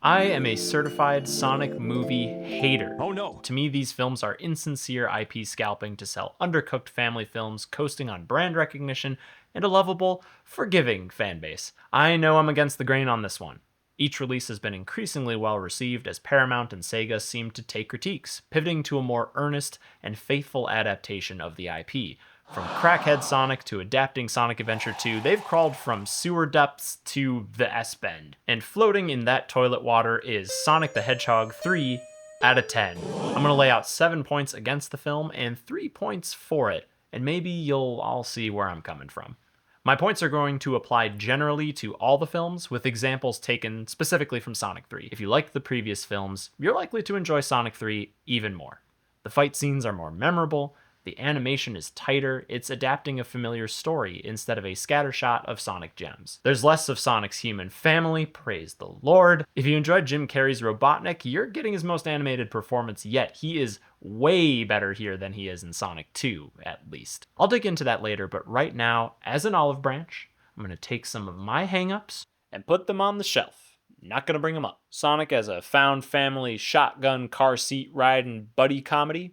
I am a certified Sonic movie hater. Oh no. To me, these films are insincere IP scalping to sell undercooked family films, coasting on brand recognition and a lovable, forgiving fan base. I know I'm against the grain on this one. Each release has been increasingly well received as Paramount and Sega seem to take critiques, pivoting to a more earnest and faithful adaptation of the IP. From Crackhead Sonic to adapting Sonic Adventure 2, they've crawled from sewer depths to the S-Bend. And floating in that toilet water is Sonic the Hedgehog 3 out of 10. I'm going to lay out 7 points against the film and 3 points for it, and maybe you'll all see where I'm coming from. My points are going to apply generally to all the films, with examples taken specifically from Sonic 3. If you liked the previous films, you're likely to enjoy Sonic 3 even more. The fight scenes are more memorable, the animation is tighter, it's adapting a familiar story instead of a scattershot of Sonic gems. There's less of Sonic's human family, praise the Lord. If you enjoyed Jim Carrey's Robotnik, you're getting his most animated performance yet. He is way better here than he is in Sonic 2, at least. I'll dig into that later, but right now, as an olive branch, I'm going to take some of my hangups and put them on the shelf. Not going to bring them up. Sonic as a found family shotgun car seat riding buddy comedy?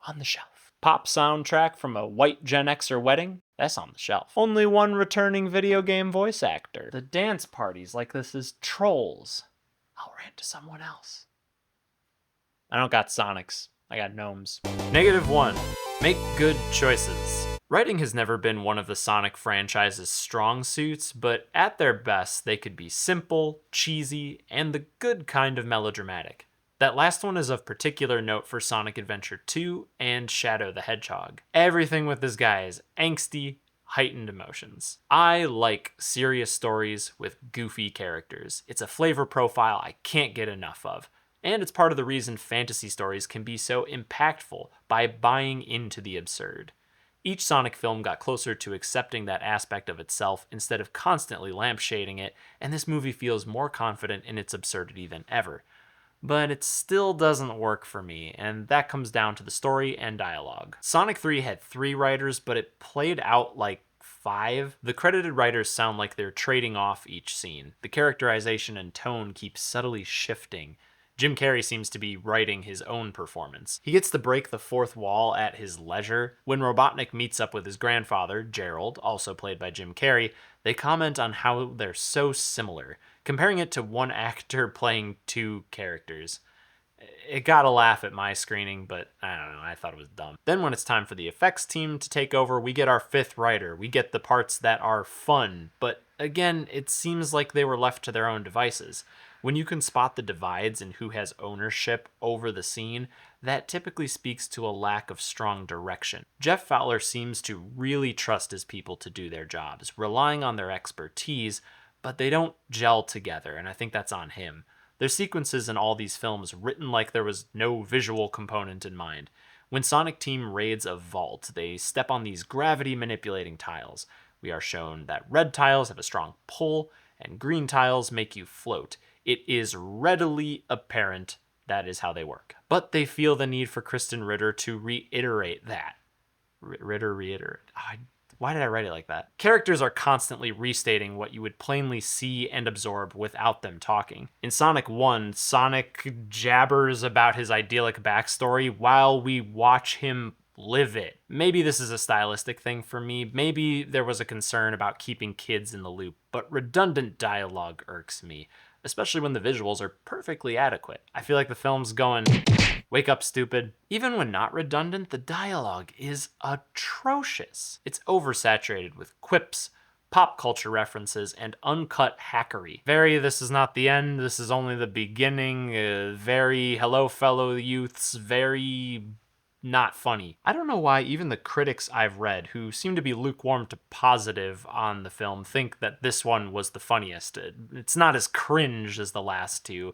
On the shelf. Pop soundtrack from a white Gen Xer wedding? That's on the shelf. Only one returning video game voice actor. The dance parties like this is trolls. I'll rant to someone else. I don't got Sonics. I got gnomes. -1. Make good choices. Writing has never been one of the Sonic franchise's strong suits, but at their best, they could be simple, cheesy, and the good kind of melodramatic. That last one is of particular note for Sonic Adventure 2 and Shadow the Hedgehog. Everything with this guy is angsty, heightened emotions. I like serious stories with goofy characters. It's a flavor profile I can't get enough of. And it's part of the reason fantasy stories can be so impactful by buying into the absurd. Each Sonic film got closer to accepting that aspect of itself instead of constantly lampshading it, and this movie feels more confident in its absurdity than ever. But it still doesn't work for me, and that comes down to the story and dialogue. Sonic 3 had 3 writers, but it played out like 5. The credited writers sound like they're trading off each scene. The characterization and tone keep subtly shifting. Jim Carrey seems to be writing his own performance. He gets to break the fourth wall at his leisure. When Robotnik meets up with his grandfather, Gerald, also played by Jim Carrey, they comment on how they're so similar, comparing it to one actor playing 2 characters. It got a laugh at my screening, but I don't know, I thought it was dumb. Then when it's time for the effects team to take over, we get our 5th writer. We get the parts that are fun, but again, it seems like they were left to their own devices. When you can spot the divides in who has ownership over the scene, that typically speaks to a lack of strong direction. Jeff Fowler seems to really trust his people to do their jobs, relying on their expertise, but they don't gel together, and I think that's on him. There's sequences in all these films written like there was no visual component in mind. When Sonic Team raids a vault, they step on these gravity-manipulating tiles. We are shown that red tiles have a strong pull, and green tiles make you float. It is readily apparent that is how they work. But they feel the need for Kristen Ritter to reiterate that. Reiterate. Why did I write it like that? Characters are constantly restating what you would plainly see and absorb without them talking. In Sonic 1, Sonic jabbers about his idyllic backstory while we watch him live it. Maybe this is a stylistic thing for me. Maybe there was a concern about keeping kids in the loop, but redundant dialogue irks me, especially when the visuals are perfectly adequate. I feel like the film's going, wake up, stupid. Even when not redundant, the dialogue is atrocious. It's oversaturated with quips, pop culture references, and uncut hackery. Very, this is not the end, this is only the beginning, very, hello fellow youths, very not funny. I don't know why even the critics I've read, who seem to be lukewarm to positive on the film, think that this one was the funniest. It's not as cringe as the last 2,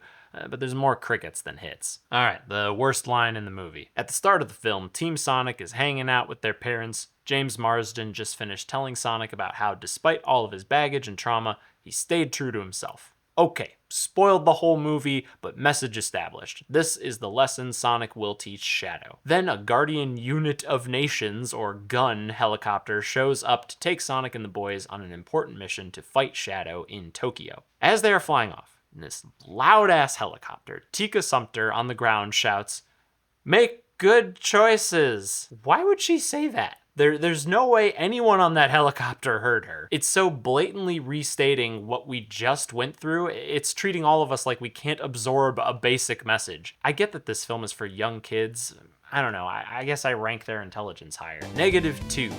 but there's more crickets than hits. Alright, the worst line in the movie. At the start of the film, Team Sonic is hanging out with their parents. James Marsden just finished telling Sonic about how, despite all of his baggage and trauma, he stayed true to himself. Okay, spoiled the whole movie, but message established. This is the lesson Sonic will teach Shadow. Then a Guardian Unit of Nations, or GUN, helicopter shows up to take Sonic and the boys on an important mission to fight Shadow in Tokyo. As they are flying off, In this loud-ass helicopter, Tika Sumpter on the ground shouts, "Make good choices." Why would she say that? There's no way anyone on that helicopter heard her. It's so blatantly restating what we just went through. It's treating all of us like we can't absorb a basic message. I get that this film is for young kids. I don't know, I guess I rank their intelligence higher. -2,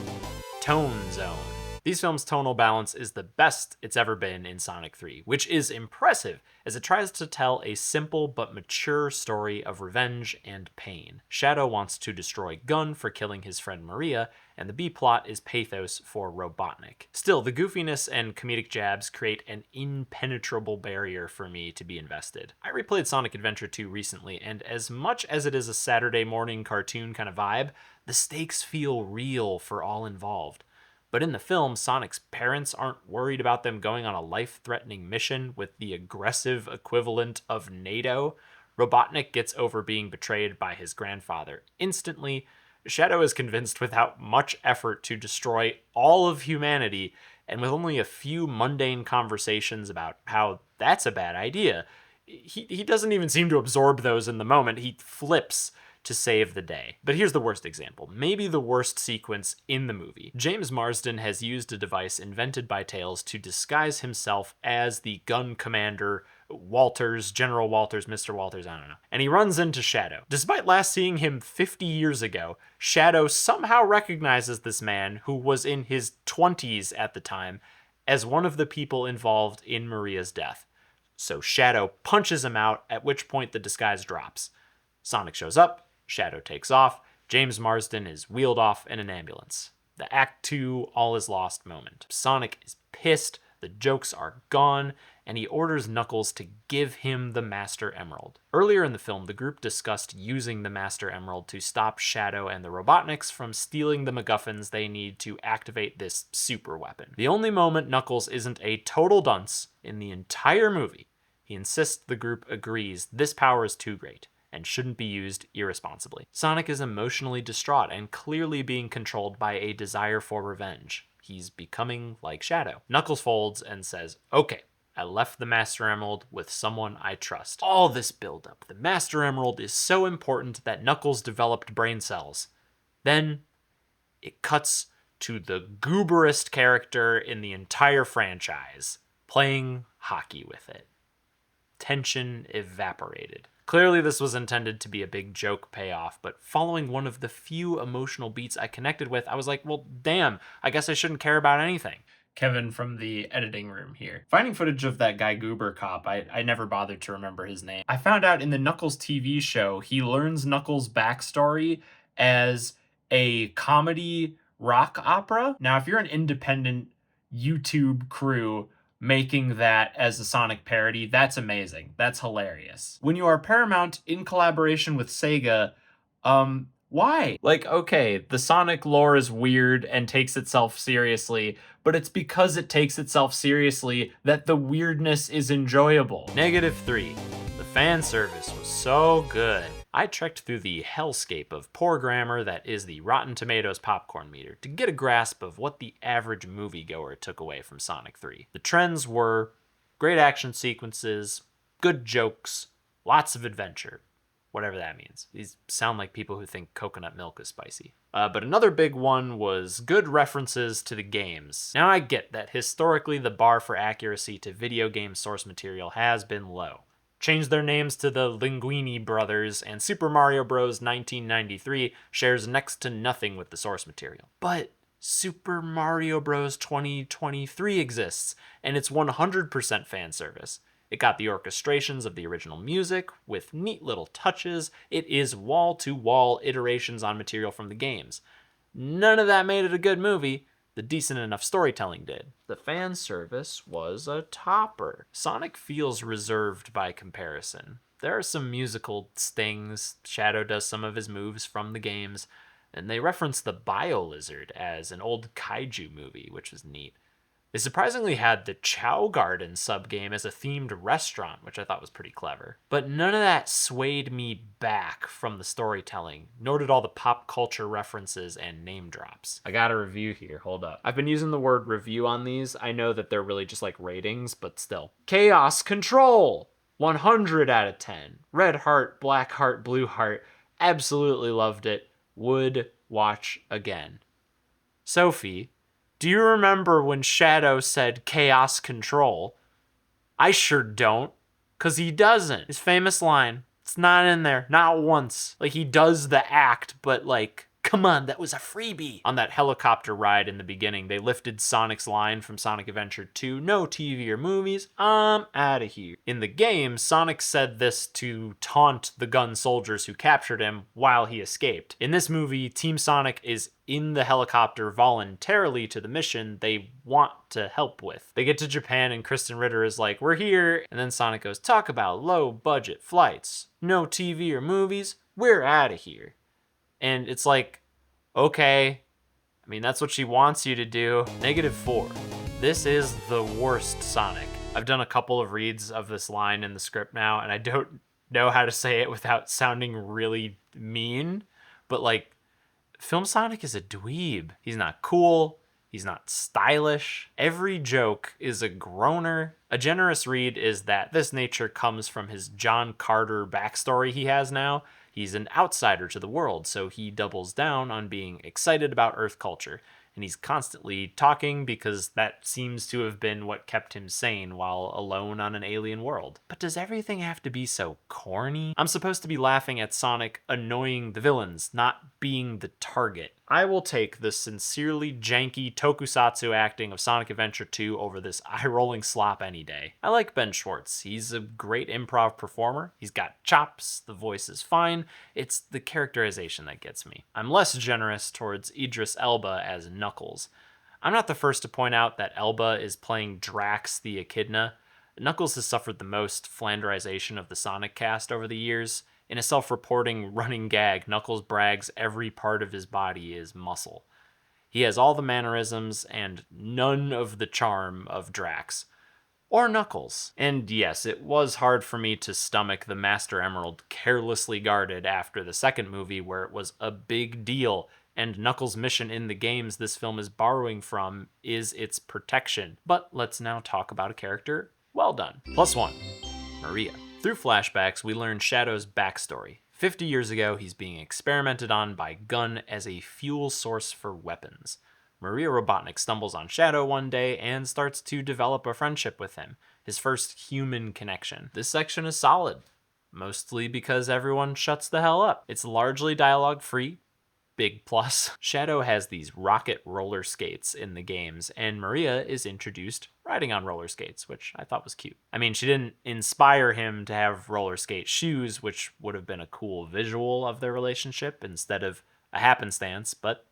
Tone Zone. These films' tonal balance is the best it's ever been in Sonic 3, which is impressive as it tries to tell a simple but mature story of revenge and pain. Shadow wants to destroy Gun for killing his friend Maria, and the B-plot is pathos for Robotnik. Still, the goofiness and comedic jabs create an impenetrable barrier for me to be invested. I replayed Sonic Adventure 2 recently, and as much as it is a Saturday morning cartoon kind of vibe, the stakes feel real for all involved. But in the film, Sonic's parents aren't worried about them going on a life-threatening mission with the aggressive equivalent of NATO. Robotnik gets over being betrayed by his grandfather instantly. Shadow is convinced without much effort to destroy all of humanity, and with only a few mundane conversations about how that's a bad idea. He doesn't even seem to absorb those in the moment. He flips to save the day. But here's the worst example, maybe the worst sequence in the movie. James Marsden has used a device invented by Tails to disguise himself as the gun commander Walters, General Walters, Mr. Walters, I don't know. And he runs into Shadow. Despite last seeing him 50 years ago, Shadow somehow recognizes this man, who was in his 20s at the time, as one of the people involved in Maria's death. So Shadow punches him out, at which point the disguise drops. Sonic shows up, Shadow takes off, James Marsden is wheeled off in an ambulance. The Act 2 all is lost moment. Sonic is pissed, the jokes are gone, and he orders Knuckles to give him the Master Emerald. Earlier in the film, the group discussed using the Master Emerald to stop Shadow and the Robotniks from stealing the MacGuffins they need to activate this super weapon. The only moment Knuckles isn't a total dunce in the entire movie, he insists the group agrees this power is too great and shouldn't be used irresponsibly. Sonic is emotionally distraught and clearly being controlled by a desire for revenge. He's becoming like Shadow. Knuckles folds and says, "Okay, I left the Master Emerald with someone I trust." All this buildup. The Master Emerald is so important that Knuckles developed brain cells. Then it cuts to the gooberest character in the entire franchise, playing hockey with it. Tension evaporated. Clearly this was intended to be a big joke payoff, but following one of the few emotional beats I connected with, I was like, well, damn, I guess I shouldn't care about anything. Kevin from the editing room here. Finding footage of that guy Goober Cop, I never bothered to remember his name. I found out in the Knuckles TV show, he learns Knuckles' backstory as a comedy rock opera. Now, if you're an independent YouTube crew making that as a Sonic parody, that's amazing. That's hilarious. When you are Paramount in collaboration with Sega, why? Like, okay, the Sonic lore is weird and takes itself seriously, but it's because it takes itself seriously that the weirdness is enjoyable. -3. The fan service was so good. I trekked through the hellscape of poor grammar that is the Rotten Tomatoes popcorn meter to get a grasp of what the average moviegoer took away from Sonic 3. The trends were great action sequences, good jokes, lots of adventure. Whatever that means. These sound like people who think coconut milk is spicy. But another big one was good references to the games. Now I get that historically the bar for accuracy to video game source material has been low. Changed their names to the Linguini brothers, and Super Mario Bros. 1993 shares next to nothing with the source material. But Super Mario Bros. 2023 exists, and it's 100% fan service. It got the orchestrations of the original music with neat little touches. It is wall-to-wall iterations on material from the games. None of that made it a good movie. The decent enough storytelling did. The fan service was a topper. Sonic feels reserved by comparison. There are some musical stings. Shadow does some of his moves from the games, and they reference the Bio Lizard as an old kaiju movie, which was neat. They surprisingly had the Chow Garden subgame as a themed restaurant, which I thought was pretty clever. But none of that swayed me back from the storytelling, nor did all the pop culture references and name drops. I got a review here, hold up. I've been using the word review on these. I know that they're really just like ratings, but still. Chaos Control! 100 out of 10. Red heart, black heart, blue heart. Absolutely loved it. Would watch again. Sophie, do you remember when Shadow said chaos control? I sure don't, because he doesn't. His famous line, it's not in there, not once. Like, he does the act, but like, come on, that was a freebie. On that helicopter ride in the beginning, they lifted Sonic's line from Sonic Adventure 2, no TV or movies, I'm out of here. In the game, Sonic said this to taunt the gun soldiers who captured him while he escaped. In this movie, Team Sonic is in the helicopter voluntarily to the mission they want to help with. They get to Japan and Kristen Ritter is like, we're here. And then Sonic goes, talk about low budget flights, no TV or movies, we're out of here. And it's like, okay, I mean, that's what she wants you to do. -4. This is the worst Sonic. I've done a couple of reads of this line in the script now, and I don't know how to say it without sounding really mean, but like, Film Sonic is a dweeb. He's not cool. He's not stylish. Every joke is a groaner. A generous read is that this nature comes from his John Carter backstory he has now. He's an outsider to the world, so he doubles down on being excited about Earth culture. And he's constantly talking because that seems to have been what kept him sane while alone on an alien world. But does everything have to be so corny? I'm supposed to be laughing at Sonic annoying the villains, not being the target. I will take the sincerely janky tokusatsu acting of Sonic Adventure 2 over this eye-rolling slop any day. I like Ben Schwartz. He's a great improv performer. He's got chops, the voice is fine. It's the characterization that gets me. I'm less generous towards Idris Elba as Knuckles. I'm not the first to point out that Elba is playing Drax the Echidna. Knuckles has suffered the most flanderization of the Sonic cast over the years. In a self-reporting running gag, Knuckles brags every part of his body is muscle. He has all the mannerisms and none of the charm of Drax. Or Knuckles. And yes, it was hard for me to stomach the Master Emerald carelessly guarded after the second movie where it was a big deal, and Knuckles' mission in the games this film is borrowing from is its protection. But let's now talk about a character well done. +1, Maria. Through flashbacks, we learn Shadow's backstory. 50 years ago, he's being experimented on by Gun as a fuel source for weapons. Maria Robotnik stumbles on Shadow one day and starts to develop a friendship with him, his first human connection. This section is solid, mostly because everyone shuts the hell up. It's largely dialogue-free. Big plus. Shadow has these rocket roller skates in the games, and Maria is introduced riding on roller skates, which I thought was cute. I mean, she didn't inspire him to have roller skate shoes, which would have been a cool visual of their relationship instead of a happenstance, but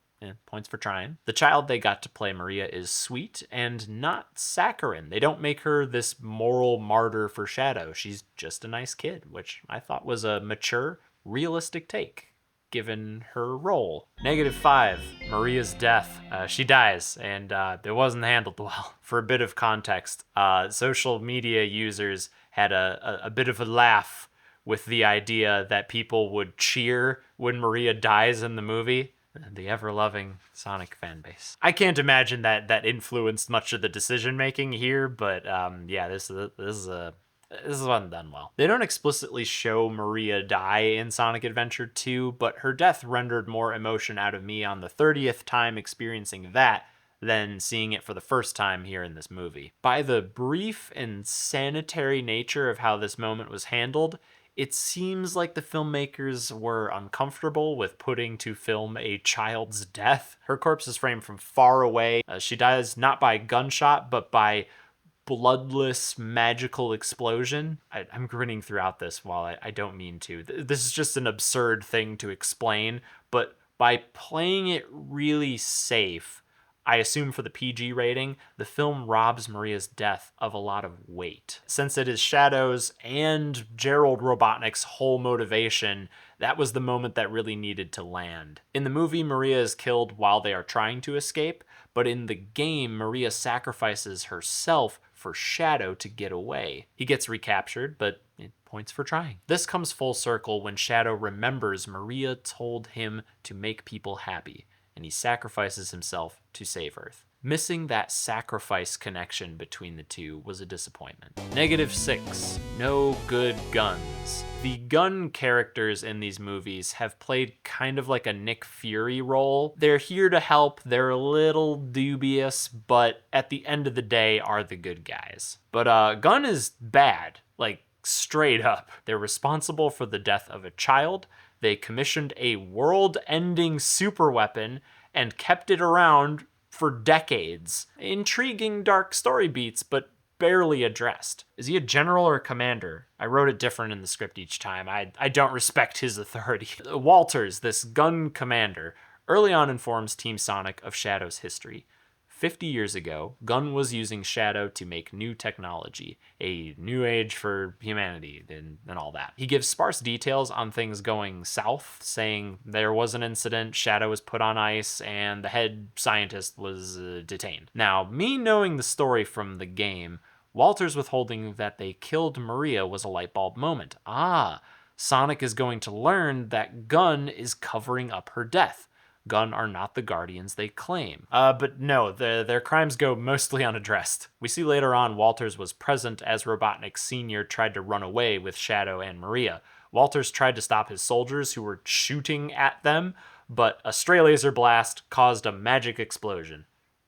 points for trying. The child they got to play Maria is sweet and not saccharine. They don't make her this moral martyr for Shadow. She's just a nice kid, which I thought was a mature, realistic take given her role. -5, Maria's death. She dies, and it wasn't handled well. For a bit of context, social media users had a bit of a laugh with the idea that people would cheer when Maria dies in the movie. The ever-loving Sonic fan base. I can't imagine that influenced much of the decision-making here, but yeah, this wasn't done well. They don't explicitly show Maria die in Sonic Adventure 2, but her death rendered more emotion out of me on the 30th time experiencing that than seeing it for the first time here in this movie. By the brief and sanitary nature of how this moment was handled, it seems like the filmmakers were uncomfortable with putting to film a child's death. Her corpse is framed from far away. She dies not by gunshot, but by bloodless magical explosion. I'm grinning throughout this while I don't mean to. This is just an absurd thing to explain, but by playing it really safe, I assume for the PG rating, the film robs Maria's death of a lot of weight. Since it is Shadow's and Gerald Robotnik's whole motivation, that was the moment that really needed to land. In the movie, Maria is killed while they are trying to escape, But in the game, Maria sacrifices herself for Shadow to get away. He gets recaptured, but it points for trying. This comes full circle when Shadow remembers Maria told him to make people happy, and he sacrifices himself to save Earth. Missing that sacrifice connection between the two was a disappointment. -6, no good guns. The gun characters in these movies have played kind of like a Nick Fury role. They're here to help, they're a little dubious, but at the end of the day are the good guys. But Gun is bad, like straight up. They're responsible for the death of a child. They commissioned a world-ending super weapon and kept it around for decades. Intriguing dark story beats, but barely addressed. Is he a general or a commander? I wrote it different in the script each time. I don't respect his authority. Walters, this gun commander, early on informs Team Sonic of Shadow's history. 50 years ago, Gun was using Shadow to make new technology, a new age for humanity, and all that. He gives sparse details on things going south, saying there was an incident, Shadow was put on ice, and the head scientist was detained. Now, me knowing the story from the game, Walter's withholding that they killed Maria was a light bulb moment. Sonic is going to learn that Gun is covering up her death. Gun are not the guardians they claim. But no, their crimes go mostly unaddressed. We see later on Walters was present as Robotnik Sr. tried to run away with Shadow and Maria. Walters tried to stop his soldiers who were shooting at them, but a stray laser blast caused a magic explosion.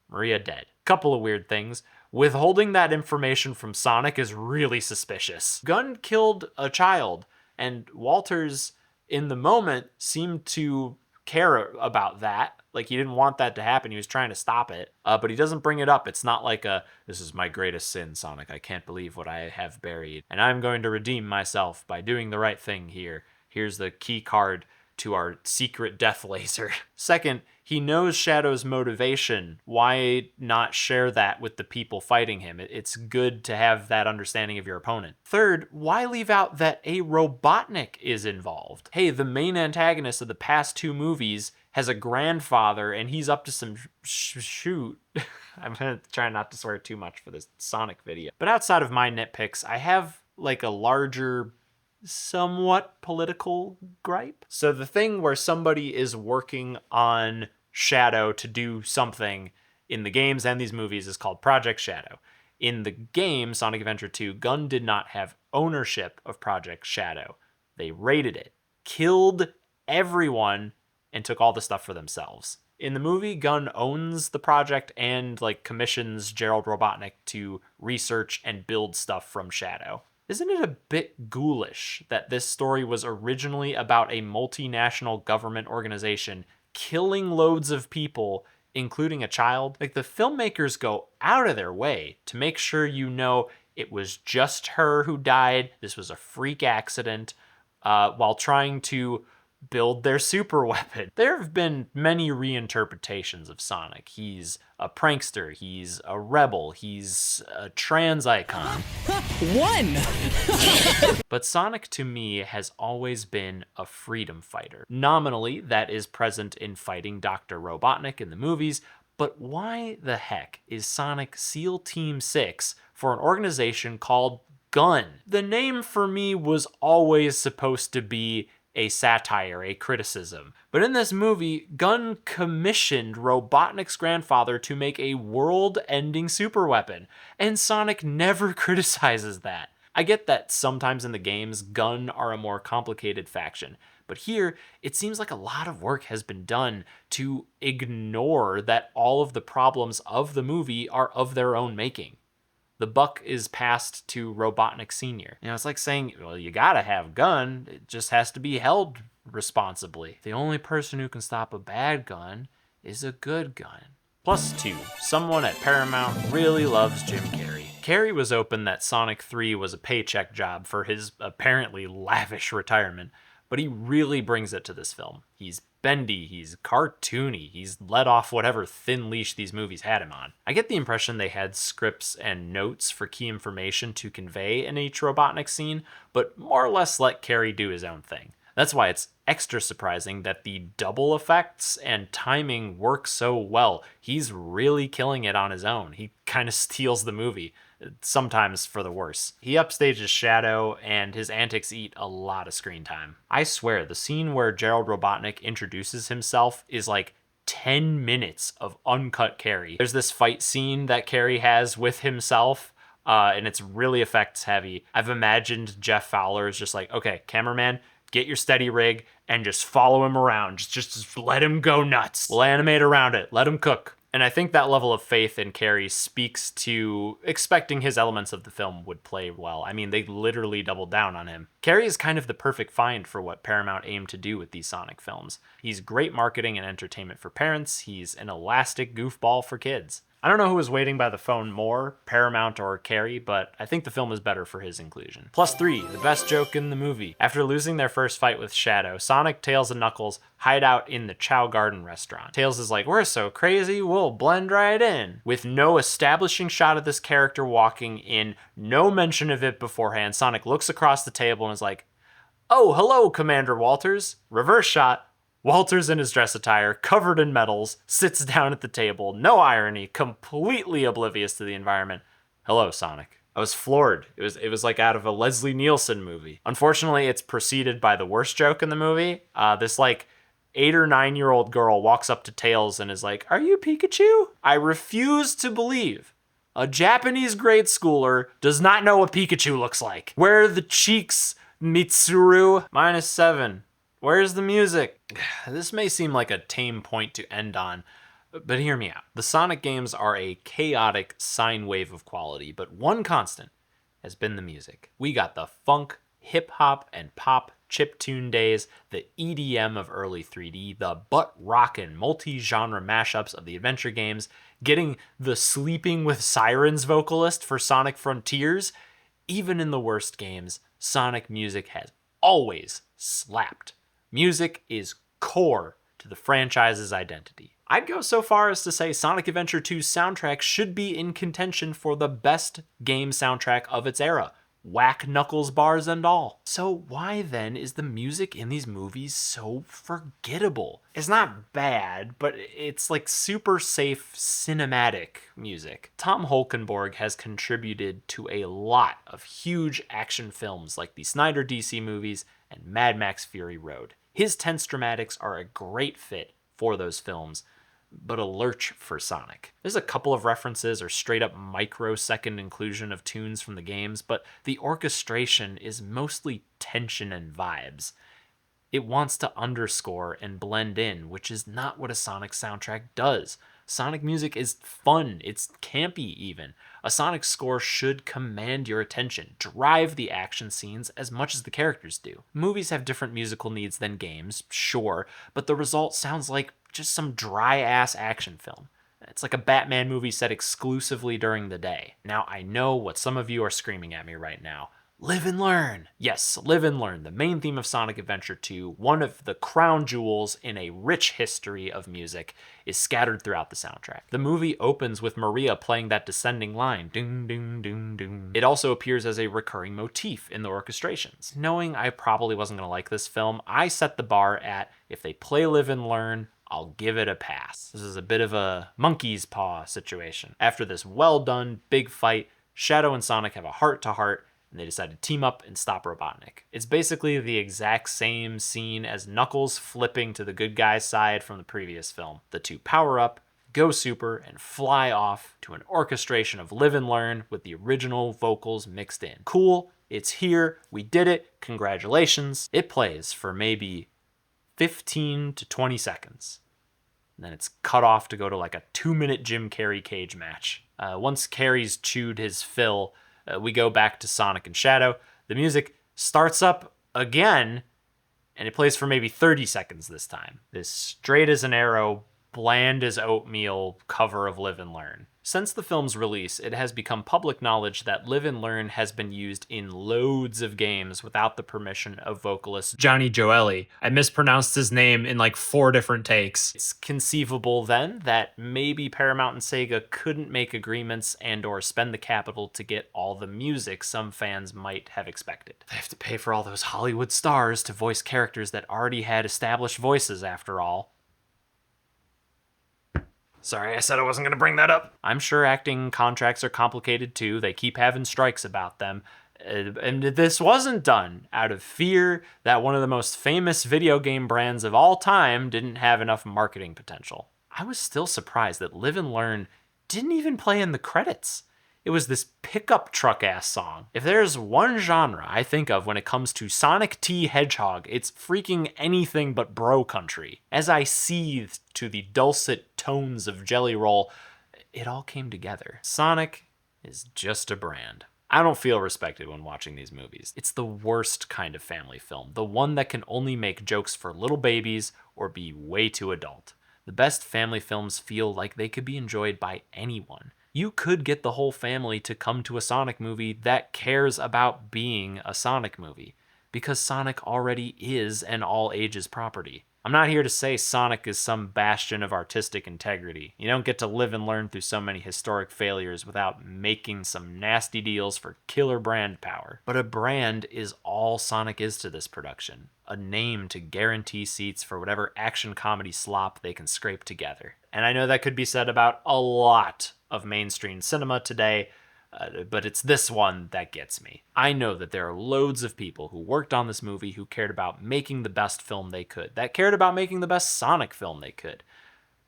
Maria dead. Couple of weird things. Withholding that information from Sonic is really suspicious. Gun killed a child, and Walters, in the moment, seemed to care about that. Like, he didn't want that to happen. He was trying to stop it, but he doesn't bring it up. It's not like this is my greatest sin, Sonic. I can't believe what I have buried, and I'm going to redeem myself by doing the right thing here. Here's the key card to our secret death laser. Second, he knows Shadow's motivation. Why not share that with the people fighting him? It's good to have that understanding of your opponent. Third, why leave out that a Robotnik is involved? Hey, the main antagonist of the past two movies has a grandfather, and he's up to some shoot. I'm gonna try not to swear too much for this Sonic video. But outside of my nitpicks, I have like a larger, somewhat political gripe. So the thing where somebody is working on Shadow to do something in the games and these movies is called Project Shadow. In the game, Sonic Adventure 2, Gun did not have ownership of Project Shadow. They raided it, killed everyone, and took all the stuff for themselves. In the movie, Gun owns the project and commissions Gerald Robotnik to research and build stuff from Shadow. Isn't it a bit ghoulish that this story was originally about a multinational government organization killing loads of people, including a child? Like, the filmmakers go out of their way to make sure you know it was just her who died, this was a freak accident, while trying to build their super weapon. There have been many reinterpretations of Sonic. He's a prankster, he's a rebel, he's a trans icon. One! But Sonic, to me, has always been a freedom fighter. Nominally, that is present in fighting Dr. Robotnik in the movies, but why the heck is Sonic SEAL Team 6 for an organization called Gun? The name for me was always supposed to be a satire, a criticism. But in this movie, Gun commissioned Robotnik's grandfather to make a world-ending super weapon, and Sonic never criticizes that. I get that sometimes in the games, Gun are a more complicated faction, but here, it seems like a lot of work has been done to ignore that all of the problems of the movie are of their own making. The buck is passed to Robotnik Sr. It's like saying, well, you gotta have Gun, it just has to be held responsibly. The only person who can stop a bad gun is a good gun. +2, someone at Paramount really loves Jim Carrey. Carrey was open that Sonic 3 was a paycheck job for his apparently lavish retirement, but he really brings it to this film. He's bendy, he's cartoony, he's let off whatever thin leash these movies had him on. I get the impression they had scripts and notes for key information to convey in each Robotnik scene, but more or less let Carrey do his own thing. That's why it's extra surprising that the double effects and timing work so well. He's really killing it on his own. He kind of steals the movie, sometimes for the worse. He upstages Shadow, and his antics eat a lot of screen time. I swear, the scene where Gerald Robotnik introduces himself is like 10 minutes of uncut Carrey. There's this fight scene that Carrey has with himself, and it's really effects heavy. I've imagined Jeff Fowler is just like, okay, cameraman, get your steady rig and just follow him around. Just let him go nuts. We'll animate around it. Let him cook. And I think that level of faith in Carrey speaks to expecting his elements of the film would play well. I mean, they literally doubled down on him. Carrey is kind of the perfect find for what Paramount aimed to do with these Sonic films. He's great marketing and entertainment for parents. He's an elastic goofball for kids. I don't know who was waiting by the phone more, Paramount or Carrey, but I think the film is better for his inclusion. +3, the best joke in the movie. After losing their first fight with Shadow, Sonic, Tails, and Knuckles hide out in the Chow Garden restaurant. Tails is like, we're so crazy, we'll blend right in. With no establishing shot of this character walking in, no mention of it beforehand, Sonic looks across the table and is like, oh, hello, Commander Walters. Reverse shot. Walters in his dress attire, covered in medals, sits down at the table, no irony, completely oblivious to the environment. Hello, Sonic. I was floored. It was like out of a Leslie Nielsen movie. Unfortunately, it's preceded by the worst joke in the movie. This like 8 or 9-year-old girl walks up to Tails and is like, are you Pikachu? I refuse to believe a Japanese grade schooler does not know what Pikachu looks like. Where are the cheeks, Mitsuru? -7. Where's the music? This may seem like a tame point to end on, but hear me out. The Sonic games are a chaotic sine wave of quality, but one constant has been the music. We got the funk, hip-hop, and pop chiptune days, the EDM of early 3D, the butt-rockin' multi-genre mashups of the adventure games, getting the Sleeping with Sirens vocalist for Sonic Frontiers. Even in the worst games, Sonic music has always slapped. Music is core to the franchise's identity. I'd go so far as to say Sonic Adventure 2's soundtrack should be in contention for the best game soundtrack of its era. Whack Knuckles bars and all. So why then is the music in these movies so forgettable? It's not bad, but it's like super safe cinematic music. Tom Holkenborg has contributed to a lot of huge action films like the Snyder DC movies and Mad Max Fury Road. His tense dramatics are a great fit for those films, but a lurch for Sonic. There's a couple of references or straight up microsecond inclusion of tunes from the games, but the orchestration is mostly tension and vibes. It wants to underscore and blend in, which is not what a Sonic soundtrack does. Sonic music is fun, it's campy even. A Sonic score should command your attention, drive the action scenes as much as the characters do. Movies have different musical needs than games, sure, but the result sounds like just some dry-ass action film. It's like a Batman movie set exclusively during the day. Now, I know what some of you are screaming at me right now. Live and learn. Yes, live and learn. The main theme of Sonic Adventure 2, one of the crown jewels in a rich history of music, is scattered throughout the soundtrack. The movie opens with Maria playing that descending line, ding, ding, ding, ding. It also appears as a recurring motif in the orchestrations. Knowing I probably wasn't going to like this film, I set the bar at, if they play Live and Learn, I'll give it a pass. This is a bit of a monkey's paw situation. After this well-done big fight, Shadow and Sonic have a heart-to-heart, and they decide to team up and stop Robotnik. It's basically the exact same scene as Knuckles flipping to the good guy's side from the previous film. The two power up, go super, and fly off to an orchestration of Live and Learn with the original vocals mixed in. Cool, it's here, we did it, congratulations. It plays for maybe 15 to 20 seconds. And then it's cut off to go to like a 2-minute Jim Carrey cage match. Once Carrey's chewed his fill, we go back to Sonic and Shadow. The music starts up again, and it plays for maybe 30 seconds this time. This straight as an arrow, bland as oatmeal cover of Live and Learn. Since the film's release, it has become public knowledge that Live and Learn has been used in loads of games without the permission of vocalist Johnny Joeli. I mispronounced his name in like 4 different takes. It's conceivable then that maybe Paramount and Sega couldn't make agreements and or spend the capital to get all the music some fans might have expected. They have to pay for all those Hollywood stars to voice characters that already had established voices after all. Sorry, I said I wasn't going to bring that up. I'm sure acting contracts are complicated too. They keep having strikes about them. And this wasn't done out of fear that one of the most famous video game brands of all time didn't have enough marketing potential. I was still surprised that Live and Learn didn't even play in the credits. It was this pickup truck ass song. If there's one genre I think of when it comes to Sonic the Hedgehog, it's freaking anything but bro country. As I seethed to the dulcet tones of Jelly Roll, it all came together. Sonic is just a brand. I don't feel respected when watching these movies. It's the worst kind of family film, the one that can only make jokes for little babies or be way too adult. The best family films feel like they could be enjoyed by anyone. You could get the whole family to come to a Sonic movie that cares about being a Sonic movie, because Sonic already is an all-ages property. I'm not here to say Sonic is some bastion of artistic integrity. You don't get to live and learn through so many historic failures without making some nasty deals for killer brand power. But a brand is all Sonic is to this production. A name to guarantee seats for whatever action comedy slop they can scrape together. And I know that could be said about a lot of mainstream cinema today, but it's this one that gets me. I know that there are loads of people who worked on this movie who cared about making the best film they could, that cared about making the best Sonic film they could.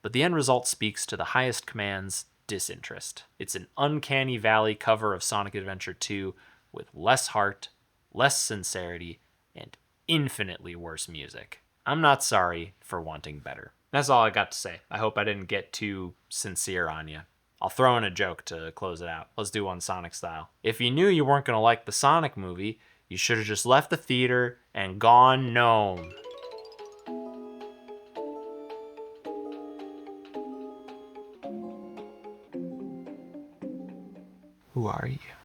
But the end result speaks to the highest command's disinterest. It's an uncanny valley cover of Sonic Adventure 2 with less heart, less sincerity, and infinitely worse music. I'm not sorry for wanting better. That's all I got to say. I hope I didn't get too sincere on you. I'll throw in a joke to close it out. Let's do one Sonic style. If you knew you weren't going to like the Sonic movie, you should have just left the theater and gone gnome. Who are you?